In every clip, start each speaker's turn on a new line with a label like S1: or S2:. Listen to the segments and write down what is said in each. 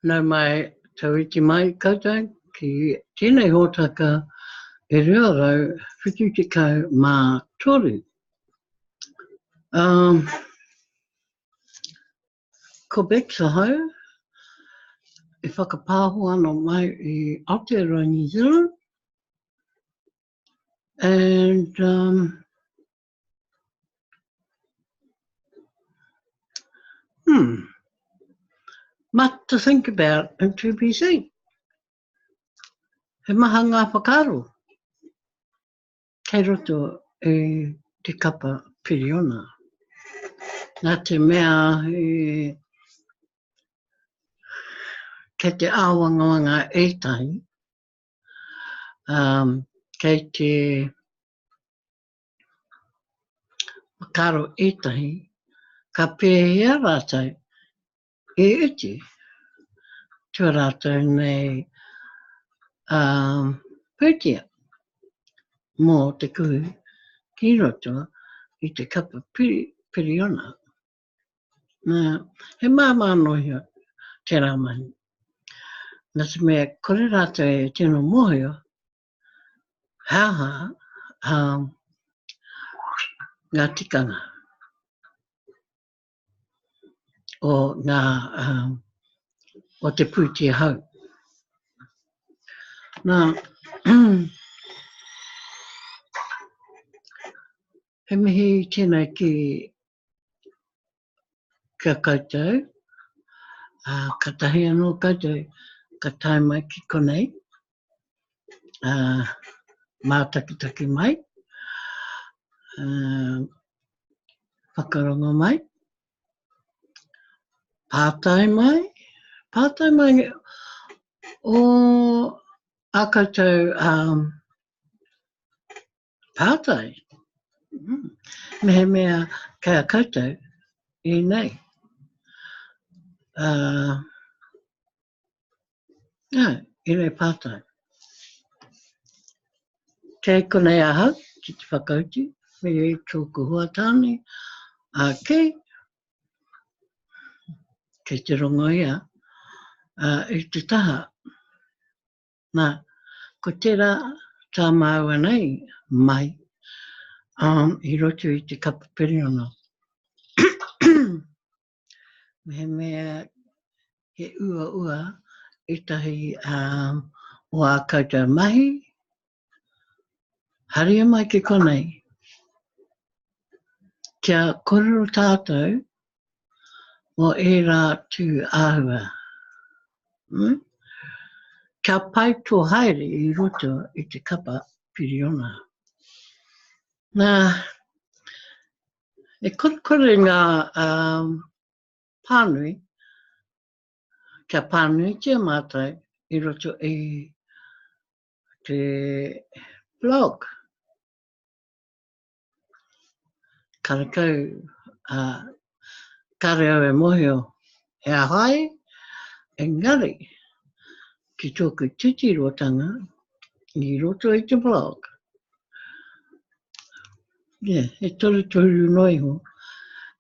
S1: Nau mai tau iti mai koutou ki tēnei hōtaka e reo rau whitu te kau mā toru. Ko Bexa hau, e whakapāho ana mai I Aotearoa New Zealand. And much to think about in 2BC. He maha ngā whakaro. Kei roto e te kapa piriona. Nā te mea kei te āwangawanga ētahi. Kei te whakaro ētahi. Ka pēhea rātou e iti. Tua rātou nei pūtia mō te kuhu ki roto I te kapa piriona. He māmānohia te rāmahi. Nā te mea kore rātou e tino mohio, hāha ngā tikanga o ngā o te pūtia hau. Nā, he mihi tēnei ki kia koutou, ka tahi anō koutou, ka tai mai ki konei, mātakitaki mai, whakarongo mai, pātai mai o a koutou pātai. Mehe mea kei a koutou I nei. I nei pātai. Kei konei ahau, ki te whakauti, me e tōku huatāne, kei te rongo ia, I te taha. Nā, ko tērā tā māua nei, mai, I roto I te kapa piriona. Me mea he ua I tahi o a koutou mahi, haria mai ki konei, kia korero tātou o e rā tū āhua. Kia pai tō haere I roto I te kapa piriona. Nā, e kore ngā pānui, kia pānui tia mātai I roto I te blog. Karakau, kare au e mohio he ahai, engari, ki tōku titirotanga I roto I te blog. He toru noi ho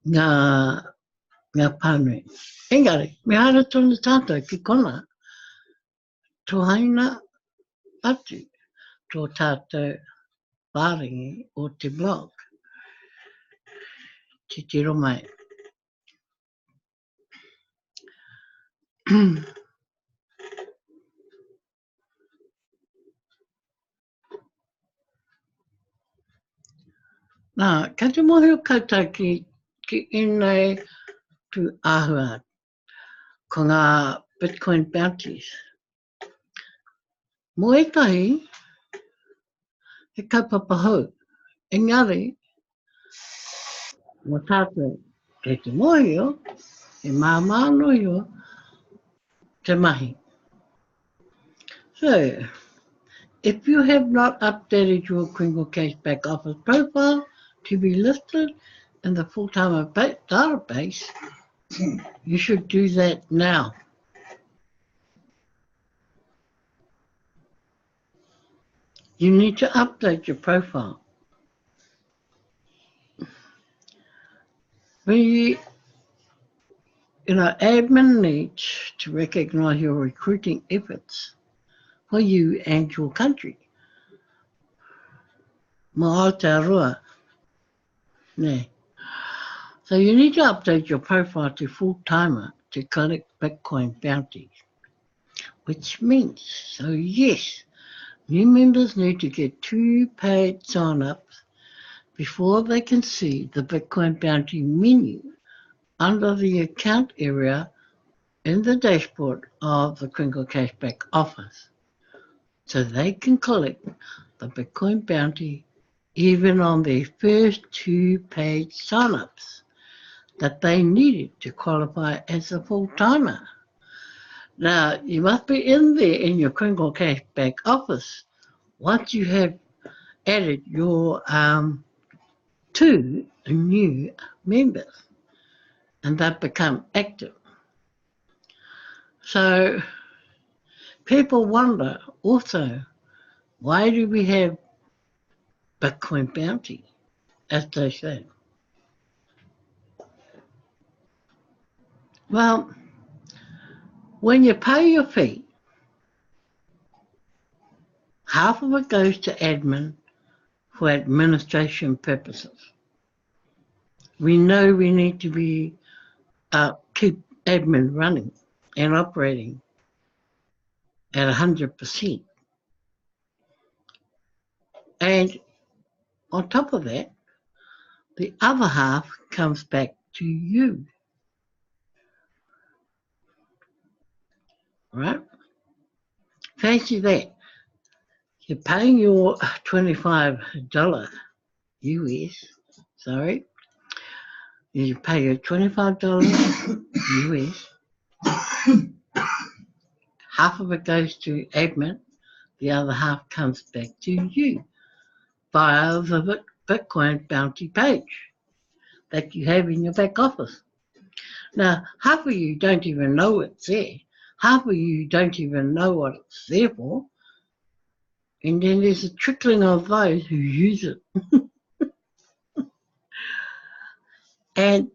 S1: ngā pānui. Engari, me hara tonu tātou ki kona, tō haina atu tō tātou pāringi o te blog. Te tiro mai. Nā, ka te mohio koutou ki inei tu āhua ko ngā Bitcoin bounties. Mo ekahi, he kaupapa hou. Engari, mo tātou kei te mohio, he māmānohio te mahi. So, if you have not updated your Criminal Case Back Office profile to be listed in the full-time database, you should do that now. You need to update your profile. admin needs to recognise your recruiting efforts for you and your country. Mā Aotearoa. Ne. So you need to update your profile to full-timer to collect Bitcoin bounties, which means, so yes, new members need to get 2 paid sign-ups before they can see the Bitcoin bounty menu under the account area in the dashboard of the Crinkle Cashback office, so they can collect the Bitcoin bounty even on their first 2 paid sign-ups that they needed to qualify as a full-timer. Now, you must be in there in your Crinkle Cashback office once you have added your 2 new members and they've become active. So people wonder also, why do we have Bitcoin bounty, as they say? Well, when you pay your fee, half of it goes to admin for administration purposes. We know we need to be keep admin running and operating at 100%. And on top of that, the other half comes back to you, right? Fancy that. You're paying your $25 US, sorry. You pay your $25 US. Half of it goes to admin, the other half comes back to you via the Bitcoin bounty page that you have in your back office. Now, half of you don't even know it's there. Half of you don't even know what it's there for. And then there's a trickling of those who use it. And,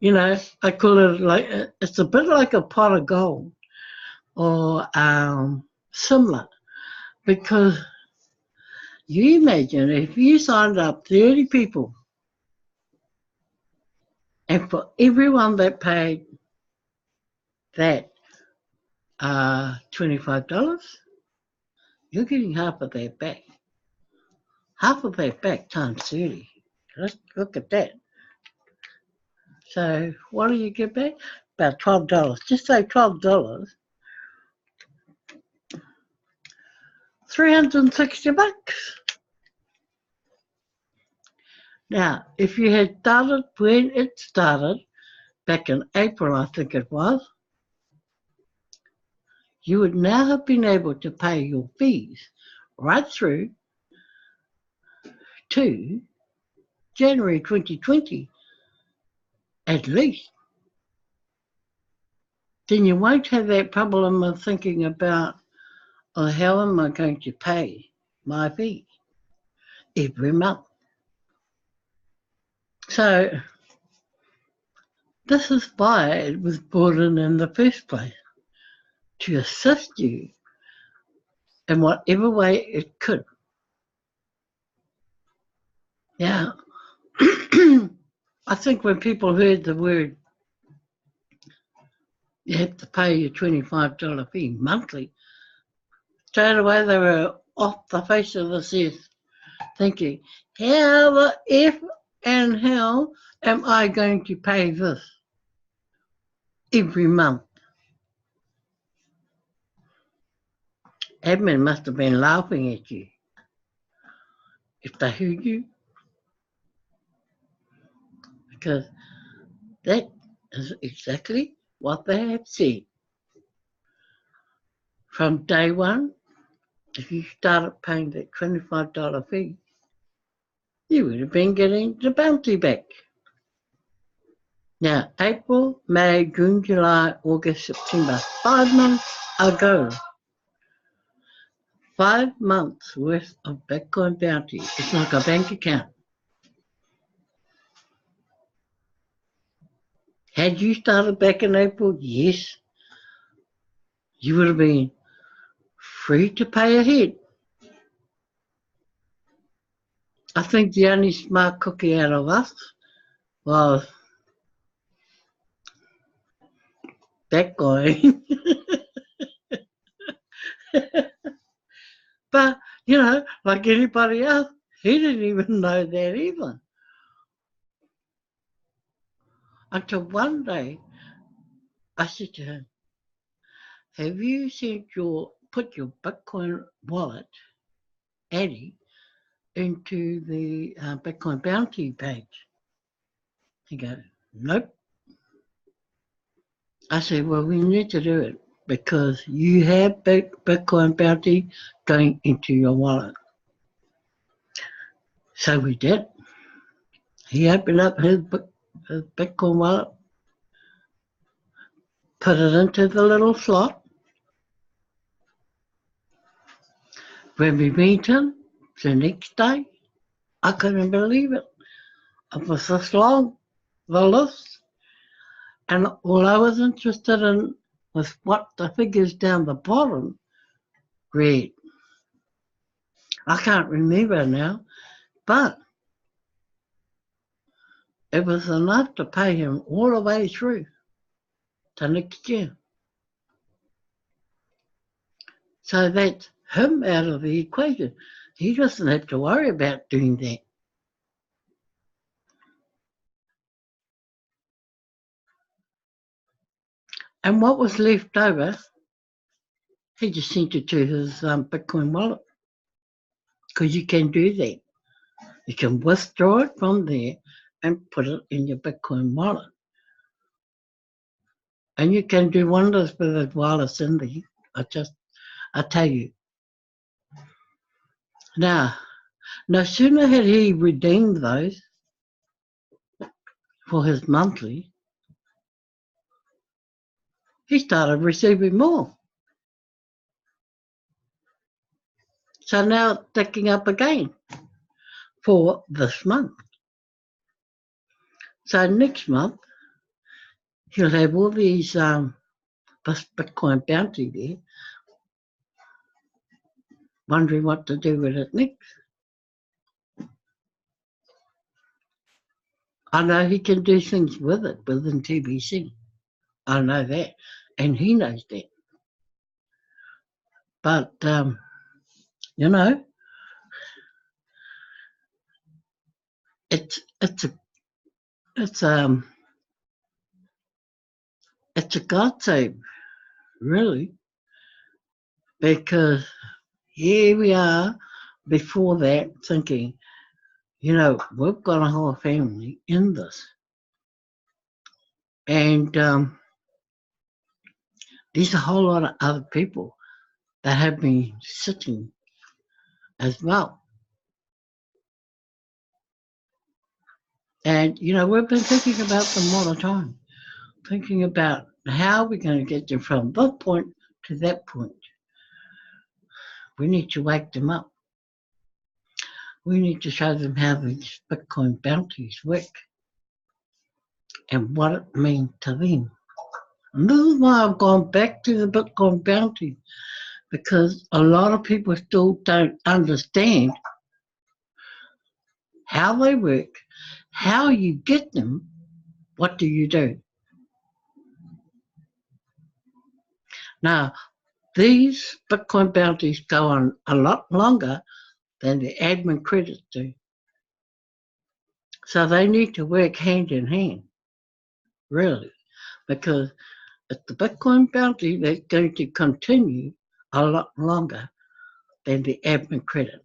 S1: I call it like, it's a bit like a pot of gold or similar, because you imagine if you signed up 30 people and for everyone that paid that $25, you're getting half of that back. Half of that back times 30. Let's look at that. So what do you get back? About $12. Just say $12. $360. Now, if you had started when it started, back in April, I think it was, you would now have been able to pay your fees right through to January 2020, at least. Then you won't have that problem of thinking about, oh, how am I going to pay my fee every month? So this is why it was brought in the first place, to assist you in whatever way it could. Yeah. I think when people heard the word, you have to pay your $25 fee monthly, straight away they were off the face of the earth thinking, how the F and how am I going to pay this every month? Admin must have been laughing at you if they heard you, because that is exactly what they have said. From day one, if you started paying that $25 fee, you would have been getting the bounty back. Now, April, May, June, July, August, September, 5 months ago, 5 months worth of Bitcoin bounty. It's like a bank account. Had you started back in April, yes, you would have been free to pay ahead. I think the only smart cookie out of us was that guy. But, you know, like anybody else, he didn't even know that either. Until one day, I said to him, have you put your Bitcoin wallet, Addy, into the Bitcoin Bounty page? He goes, nope. I said, well, we need to do it because you have Bitcoin Bounty going into your wallet. So we did. He opened up his Bitcoin wallet, put it into the little slot. When we meet him the next day, I couldn't believe it. It was this long, the list. And all I was interested in was what the figures down the bottom read. I can't remember now, but it was enough to pay him all the way through to next year. So that's him out of the equation. He doesn't have to worry about doing that. And what was left over, he just sent it to his Bitcoin wallet. Because you can do that. You can withdraw it from there and put it in your Bitcoin wallet. And you can do wonders with it while it's in there. I tell you. Now, no sooner had he redeemed those for his monthly, he started receiving more. So now it's ticking up again for this month. So next month, he'll have all these this Bitcoin bounty there, wondering what to do with it next. I know he can do things with it within TBC. I know that, and he knows that. But you know, it's it's a it's it's a godsend, really, because here we are before that thinking, you know, we've got a whole family in this, and there's a whole lot of other people that have been sitting as well. And, you know, we've been thinking about them all the time, thinking about how we're going to get them from this point to that point. We need to wake them up. We need to show them how these Bitcoin bounties work and what it means to them. And this is why I've gone back to the Bitcoin bounty, because a lot of people still don't understand how they work, how you get them, what do you do. Now, these Bitcoin bounties go on a lot longer than the admin credits do. So they need to work hand in hand, really, because it's the Bitcoin bounty that's going to continue a lot longer than the admin credit.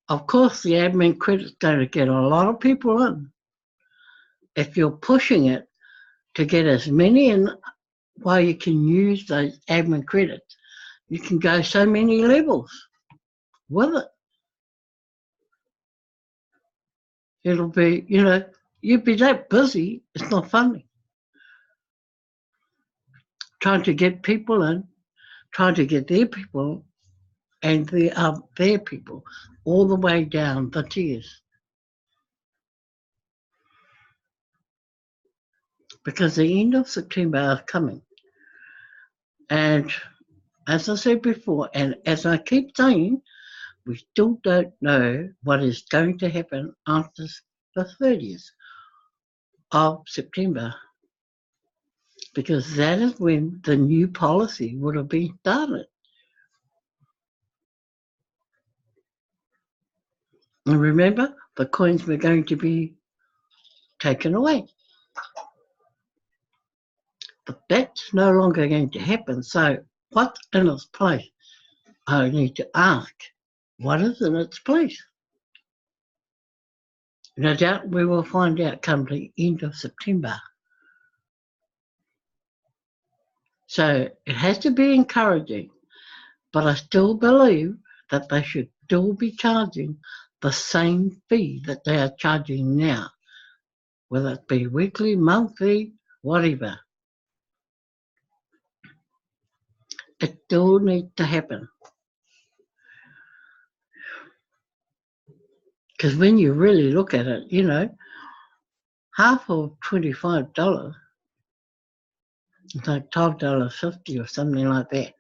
S1: Of course, the admin credit's going to get a lot of people in. If you're pushing it to get as many in while you can use those admin credits, you can go so many levels with it. It'll be, you know, you'd be that busy, it's not funny. Trying to get people in, trying to get their people and their people all the way down the tiers. because the end of September is coming. And as I said before, and as I keep saying, we still don't know what is going to happen after the 30th of September, because that is when the new policy would have been started. And remember, the coins were going to be taken away. But that's no longer going to happen. So what's in its place? I need to ask, what is in its place? No doubt we will find out come the end of September. So it has to be encouraging, but I still believe that they should still be charging the same fee that they are charging now, whether it be weekly, monthly, whatever. It still needs to happen. Because when you really look at it, you know, half of $25 is like $12.50 or something like that.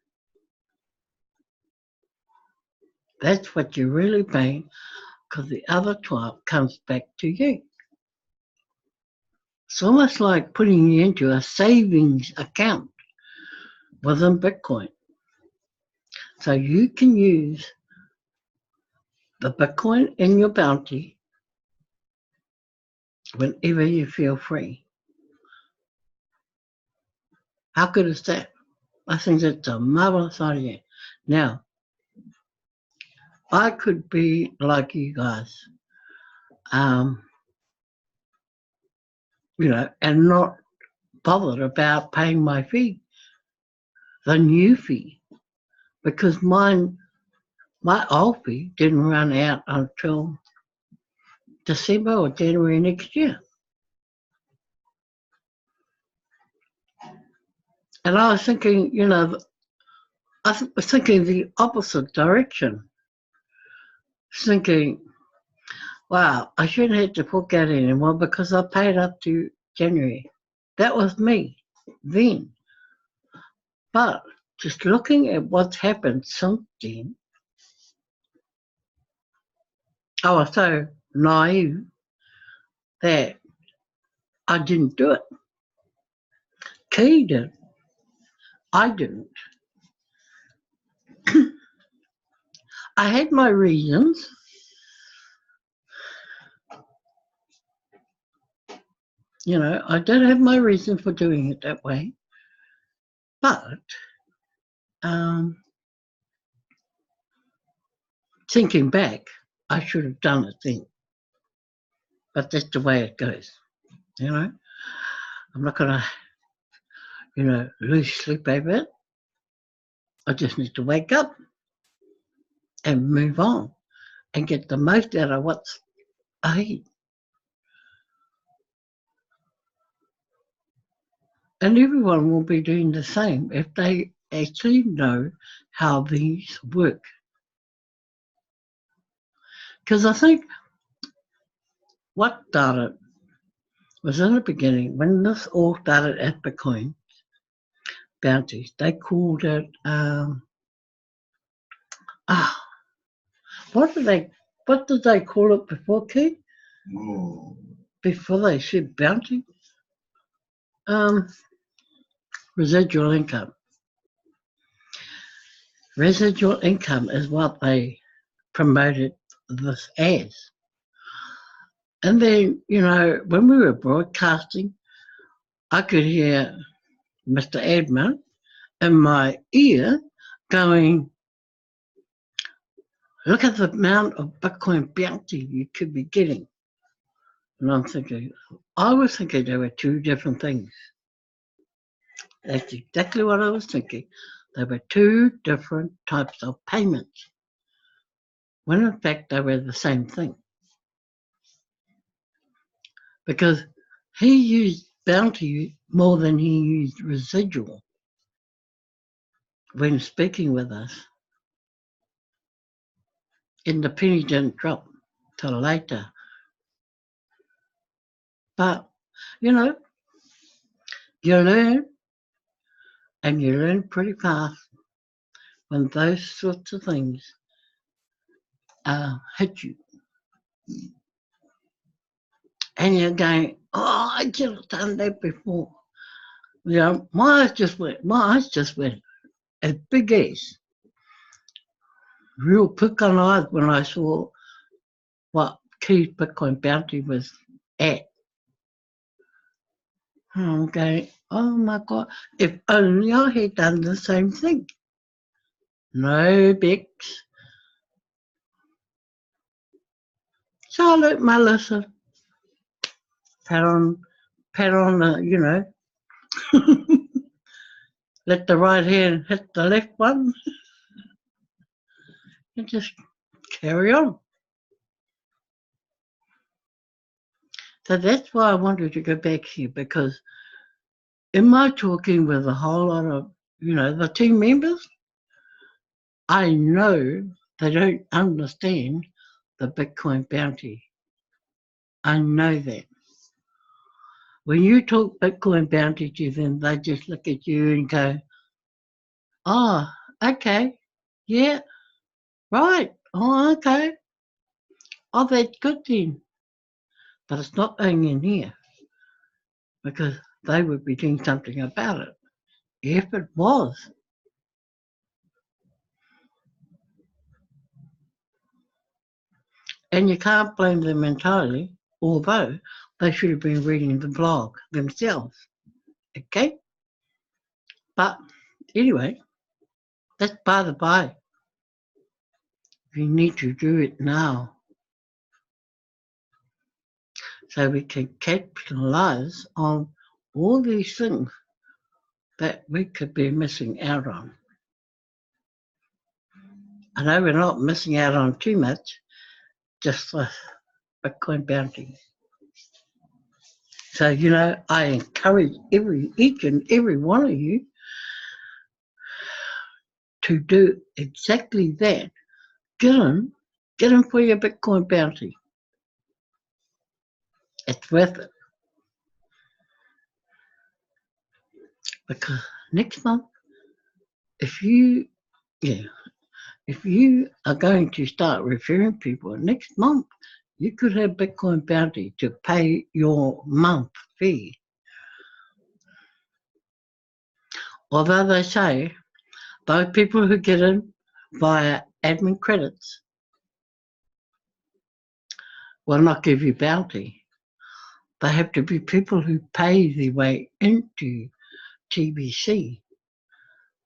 S1: That's what you're really paying, because the other 12 comes back to you. It's almost like putting you into a savings account within Bitcoin. So you can use the Bitcoin in your bounty whenever you feel free. How good is that? I think that's a marvelous idea. Now, I could be like you guys, you know, and not bothered about paying my fee, the new fee, because my old fee didn't run out until December or January next year. And I was thinking, you know, I was thinking the opposite direction, thinking, wow, I shouldn't have to put that anymore because I paid up to January. That was me then. But just looking at what's happened since then, I was so naive that I didn't do it. Key did. I didn't. I had my reasons. You know, I did have my reason for doing it that way. But thinking back, I should have done it then. But that's the way it goes. You know, I'm not going to, you know, lose sleep over it. I just need to wake up and move on and get the most out of what's ahead. And everyone will be doing the same if they actually know how these work. Because I think what started was in the beginning, when this all started at Bitcoin bounties, they called it, what did they call it before, Keith? Before they said bounty? Residual income. Residual income is what they promoted this as. And then, you know, when we were broadcasting, I could hear Mr. Edmund in my ear going, look at the amount of Bitcoin bounty you could be getting. And I was thinking there were two different things. That's exactly what I was thinking. There were two different types of payments, when in fact they were the same thing. Because he used bounty more than he used residual when speaking with us. And the penny didn't drop till later. But, you know, You learn, and you learn pretty fast when those sorts of things hit you. And you're going, oh, I should have done that before. You know, my eyes just went as big as, real quick on eyes when I saw what Keith's Bitcoin bounty was at. And I'm going, oh my God, if only I had done the same thing. No Bex. So I learnt my lesson. Pat on, you know, let the right hand hit the left one and just carry on. So that's why I wanted to go back here, because in my talking with a whole lot of, you know, the team members, I know they don't understand the Bitcoin bounty. I know that. When you talk Bitcoin bounty to them, they just look at you and go, oh, okay, yeah, right, oh, okay, oh, that's good then. But it's not going in here, because they would be doing something about it if it was. And you can't blame them entirely, although they should have been reading the blog themselves. Okay? But anyway, that's by the by. You need to do it now so we can capitalize on all these things that we could be missing out on. I know we're not missing out on too much, just the Bitcoin bounty. So, you know, I encourage each and every one of you to do exactly that. Get them for your Bitcoin bounty. It's worth it. Because next month, if you are going to start referring people next month, you could have Bitcoin bounty to pay your month fee. Although they say those people who get in via admin credits will not give you bounty. They have to be people who pay their way into TBC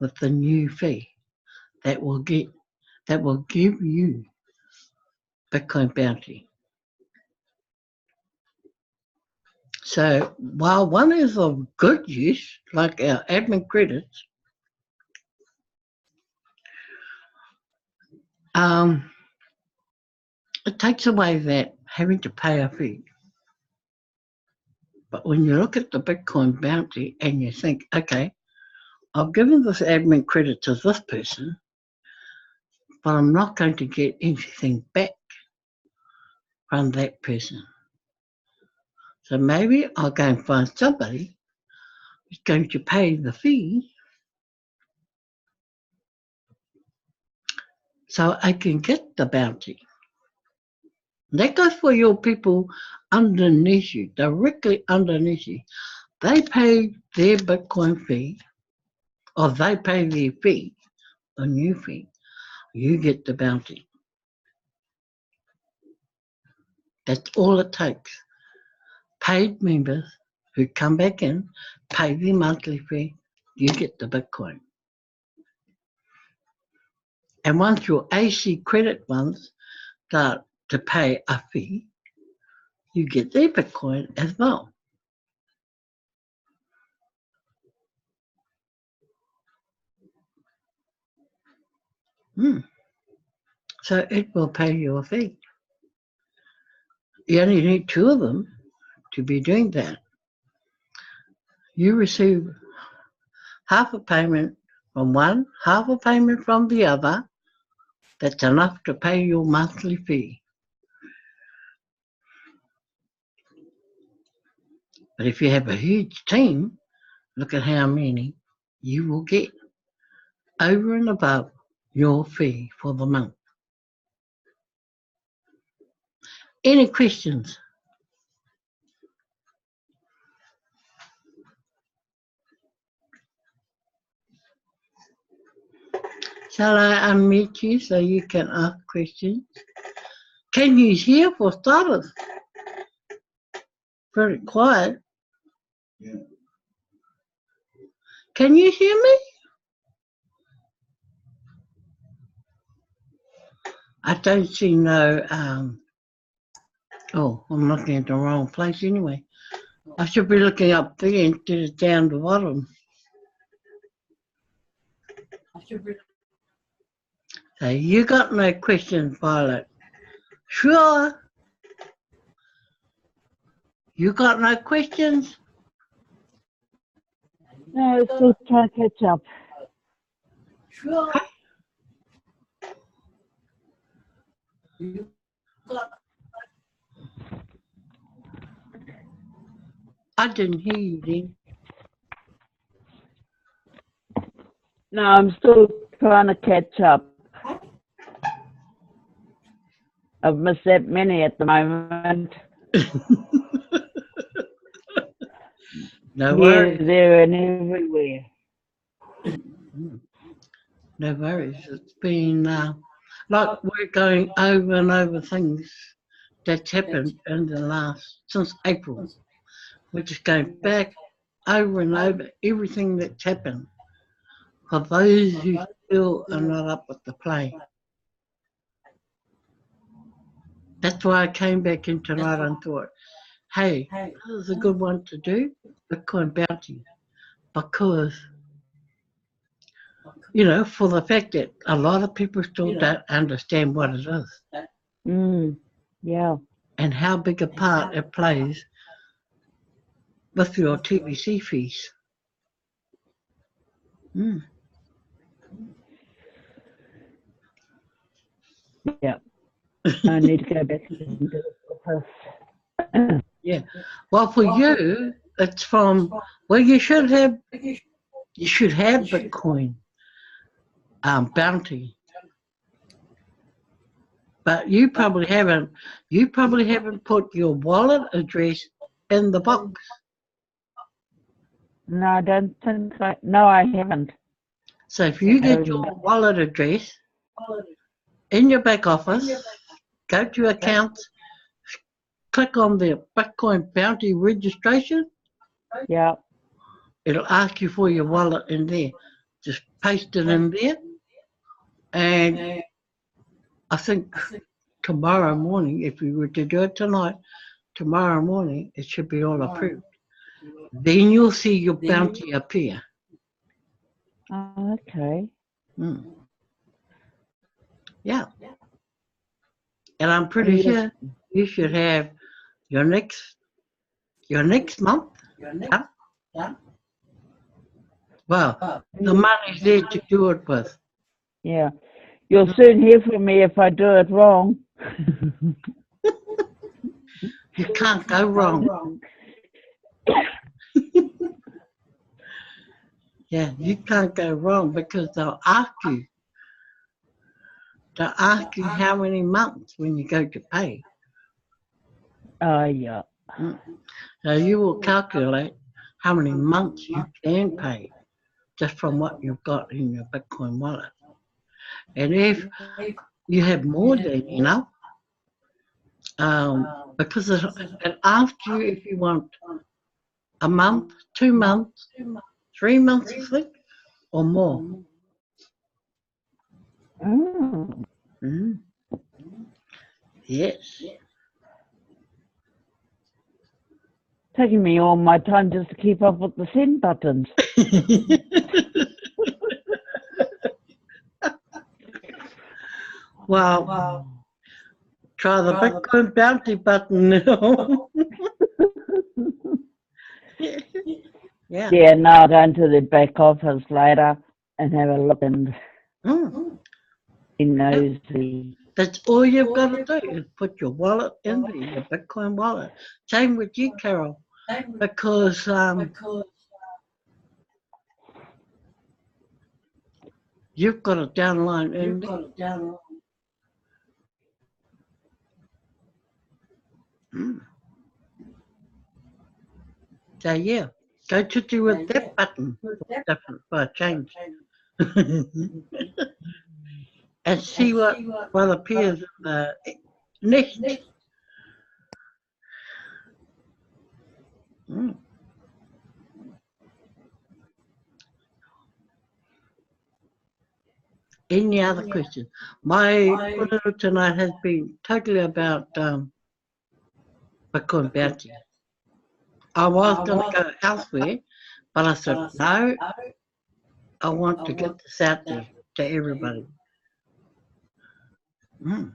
S1: with the new fee that will give you Bitcoin bounty. So while one is of good use, like our admin credits, it takes away that having to pay a fee. But when you look at the Bitcoin bounty and you think, okay, I've given this admin credit to this person, but I'm not going to get anything back from that person. So maybe I'll go and find somebody who's going to pay the fee so I can get the bounty. That goes for your people underneath you, directly underneath you. They pay their Bitcoin fee, or they pay their fee, a new fee. You get the bounty. That's all it takes. Paid members who come back in, pay their monthly fee, you get the Bitcoin. And once your AC credit ones start to pay a fee, you get their Bitcoin as well. So it will pay you a fee. You only need 2 of them to be doing that. You receive half a payment from one, half a payment from the other. That's enough to pay your monthly fee. But if you have a huge team, look at how many you will get over and above your fee for the month. Any questions? Shall I unmute you so you can ask questions? Can you hear for starters? Very quiet.
S2: Yeah.
S1: Can you hear me? I don't see no, oh, I'm looking at the wrong place anyway. I should be looking up there instead of down the bottom. So you got no questions, Violet? Sure. You got no questions?
S3: No, still trying to catch up.
S1: Sure. I didn't hear you then.
S3: No, I'm still trying to catch up. I've missed that many at the moment.
S1: No
S3: Here,
S1: worries.
S3: there, and everywhere.
S1: No worries. It's been like we're going over and over things that's happened in the last, since April. We're just going back over and over everything that's happened for those who still are not up with the play. That's why I came back in tonight and thought, hey, this is a good one to do, Bitcoin bounty, because, you know, for the fact that a lot of people still don't understand what it is
S3: Yeah.
S1: and how big a part it plays with your TBC fees.
S3: Yeah. I need to go back and do this.
S1: Yeah. Well, for you, it's from, well, you should have Bitcoin bounty, but you probably haven't put your wallet address in the box.
S3: No, I don't think so. No, I haven't.
S1: So if you get your wallet address in your back office, go to accounts, click on the Bitcoin bounty registration.
S3: Yeah.
S1: It'll ask you for your wallet in there. Just paste it in there, and I think tomorrow morning, if you were to do it tonight, tomorrow morning it should be all approved. Then you'll see your bounty appear.
S3: Oh, okay.
S1: Yeah. And I'm pretty sure you should have your next month done. Well, the money's there to do it with.
S3: Yeah. You'll soon hear from me if I do it wrong.
S1: You can't go wrong. Yeah, you can't go wrong because they'll ask you. They'll ask you how many months when you go to pay.
S3: Oh, yeah.
S1: So you will calculate how many months you can pay just from what you've got in your Bitcoin wallet. And if you have more than enough, because it asks you if you want a month, 2 months, 3 months of sleep, or more. Yes.
S3: Taking me all my time just to keep up with the send buttons.
S1: Well, try the Bitcoin bounty button now. Yeah.
S3: Yeah, no, I'll go into the back office later and have a look and be nosy.
S1: That's all you've got to do is put your wallet in there, your Bitcoin wallet. Same with you, Carol, because You've got a downline ending. So yeah, go to do with that button. Different for a change. And see what appears in the next. Any other questions? My pururu tonight has been totally about Bitcoin bounty. I was going to go elsewhere, but I said, no, I want to get this out there to everybody.
S3: No,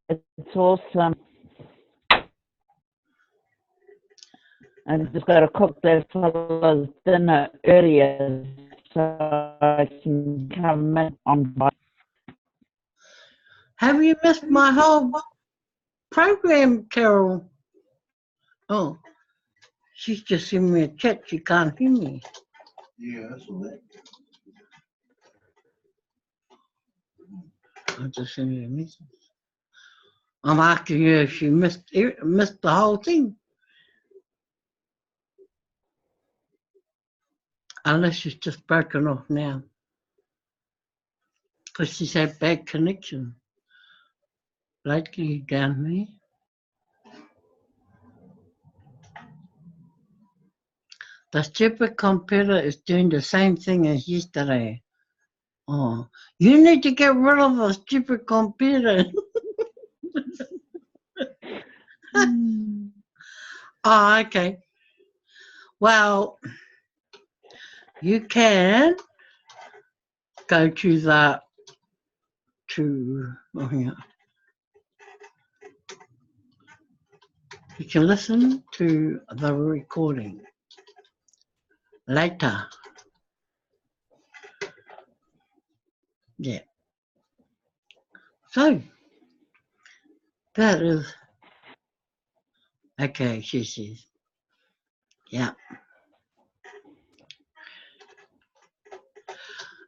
S3: it's awesome. I just got to cook that fella's dinner earlier so I can come in on by.
S1: Have you missed my whole program, Carol? Oh, she's just sending me a chat. She can't hear me.
S2: Yeah, that's all that.
S1: I'll just send you a message. I'm asking her if she missed the whole thing. Unless she's just broken off now. Because she's had bad connection lately down there. The stupid computer is doing the same thing as yesterday. Oh, you need to get rid of the stupid computer. Oh, okay. Well, you can go to you can listen to the recording later. Yeah. So, that is, okay, she says, yeah.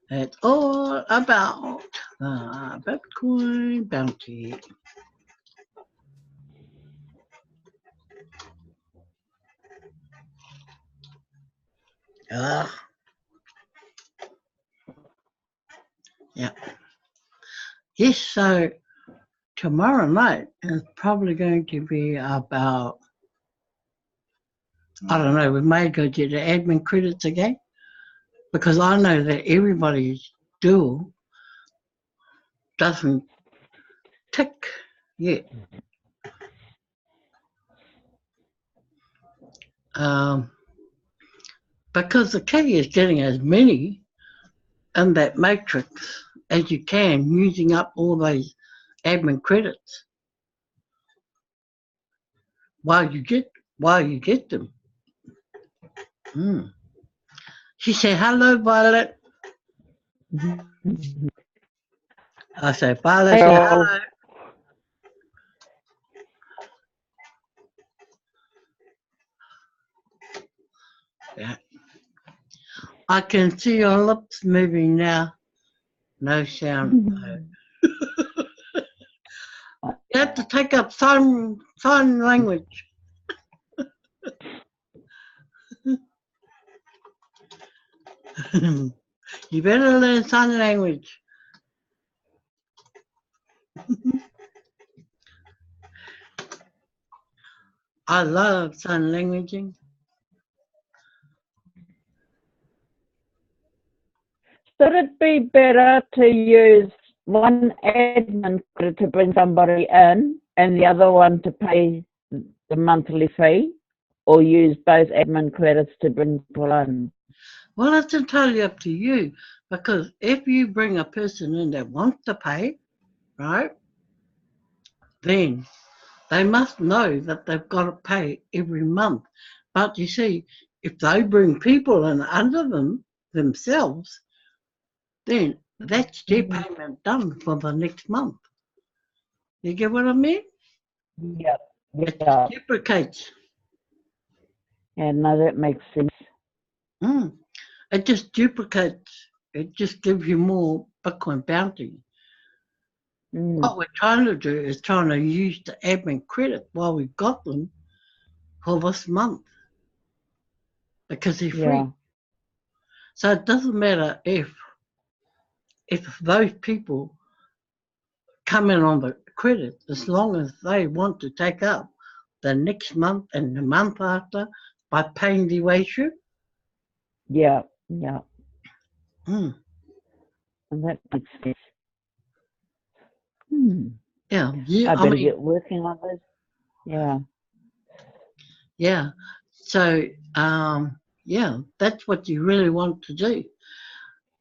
S1: It's all about Bitcoin bounty. Yeah. Yes, so tomorrow night is probably going to be about, I don't know, we may go to the admin credits again, because I know that everybody's dual doesn't tick yet. Because the key is getting as many in that matrix as you can, using up all those admin credits while you get them. She said, "Hello, Violet." I said, "Violet, say hello." Yeah. I can see your lips moving now. No sound. You have to take up sign language. You better learn sign language. I love sign languaging.
S3: Should it be better to use one admin credit to bring somebody in and the other one to pay the monthly fee, or use both admin credits to bring people in?
S1: Well, it's entirely up to you, because if you bring a person in that wants to pay, right, then they must know that they've got to pay every month. But you see, if they bring people in under them themselves, then that's their payment done for the next month. You get what I mean?
S3: Yep.
S1: It reciprocates.
S3: Yeah, no, that makes sense.
S1: Mm. It just duplicates. It just gives you more Bitcoin bounty. What we're trying to do is trying to use the admin credit while we've got them for this month because they're free. So it doesn't matter if those people come in on the credit, as long as they want to take up the next month and the month after by paying the ratio.
S3: Yeah.
S1: Mm.
S3: And that makes sense.
S1: Yeah,
S3: I better get working on this. Yeah.
S1: Yeah. So, yeah, that's what you really want to do.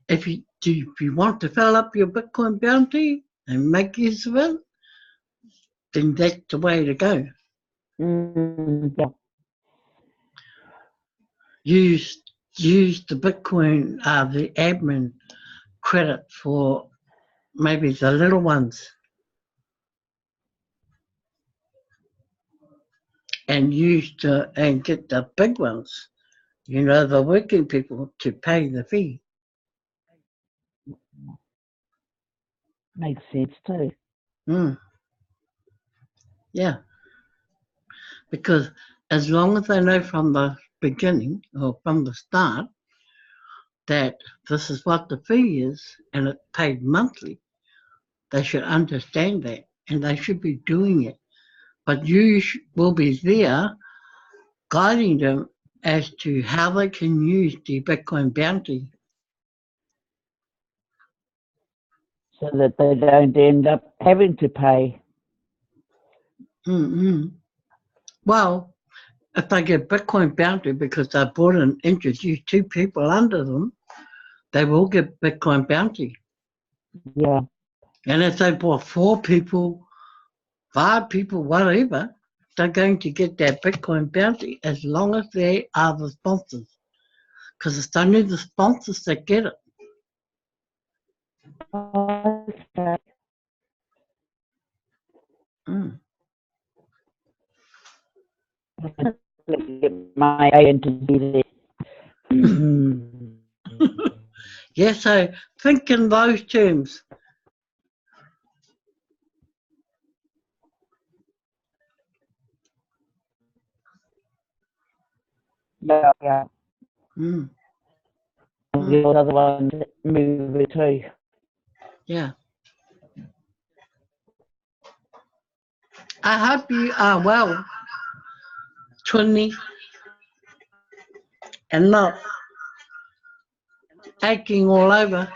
S1: If you want to fill up your Bitcoin bounty and make use of it, then that's the way to go.
S3: Yeah.
S1: Use the Bitcoin, the admin credit for maybe the little ones, and get the big ones. You know, the working people to pay the fee.
S3: Makes sense too.
S1: Yeah. Because as long as they know from the beginning or from the start that this is what the fee is and it's paid monthly, they should understand that and they should be doing it. But you will be there guiding them as to how they can use the Bitcoin bounty.
S3: So that they don't end up having to pay.
S1: Well, if they get Bitcoin bounty because they bought and introduced 2 people under them, they will get Bitcoin bounty.
S3: Yeah.
S1: And if they bought 4 people, 5 people, whatever, they're going to get that Bitcoin bounty as long as they are the sponsors. Because it's only the sponsors that get it.
S3: Okay. Get my agent to do this.
S1: Yeah, so think in those terms.
S3: Yeah.
S1: Mm.
S3: The other one move it too.
S1: Yeah. I hope you are well, Twinny, and not aching all over.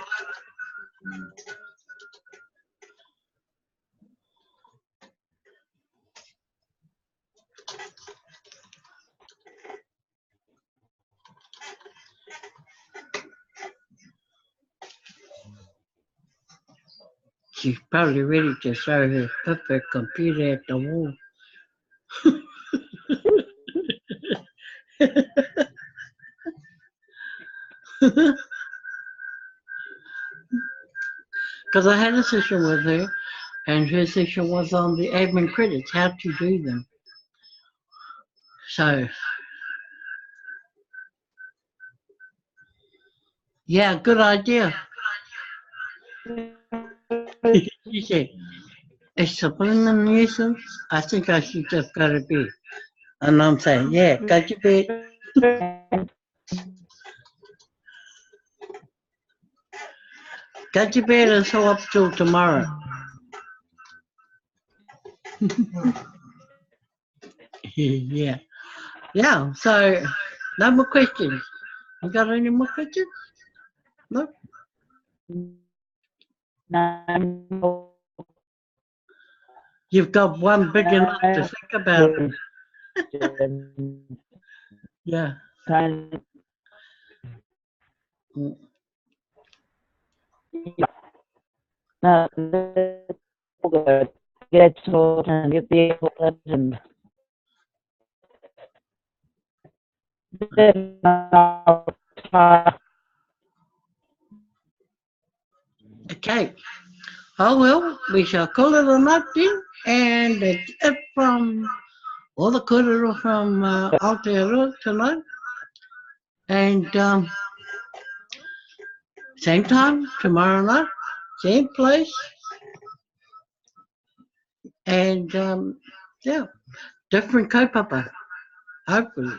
S1: She's probably ready to throw her perfect computer at the wall. Because I had a session with her, and her session was on the admin credits, how to do them. So, yeah, good idea. She said, it's a blooming nuisance. I think I should just go to bed. And I'm saying, yeah, go to bed. Go to bed and so up till tomorrow. Yeah. Yeah, so no more questions. You got any more questions? No?
S3: No.
S1: You've got one big enough to think about. Yeah.
S3: No, get sorted and get the airport and then
S1: Okay. Oh well, we shall call it a night then, and that's it from all the korero from Aotearoa tonight. And same time tomorrow night, same place. And yeah, different kaupapa. Hopefully,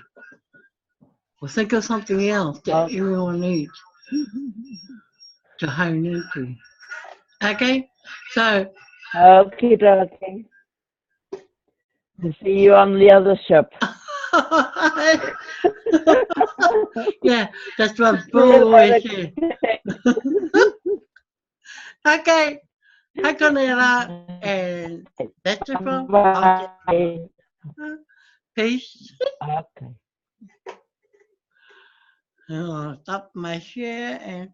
S1: we'll think of something else that
S3: Okay.
S1: everyone needs to hone into. Okay, so
S3: Okie dokie. See you on the other ship.
S1: yeah, that's what
S3: See
S1: Boo
S3: you
S1: always
S3: later.
S1: said. Okay, hakonera, and that's it from
S3: Bye.
S1: Peace.
S3: Okay.
S1: I'll stop my share and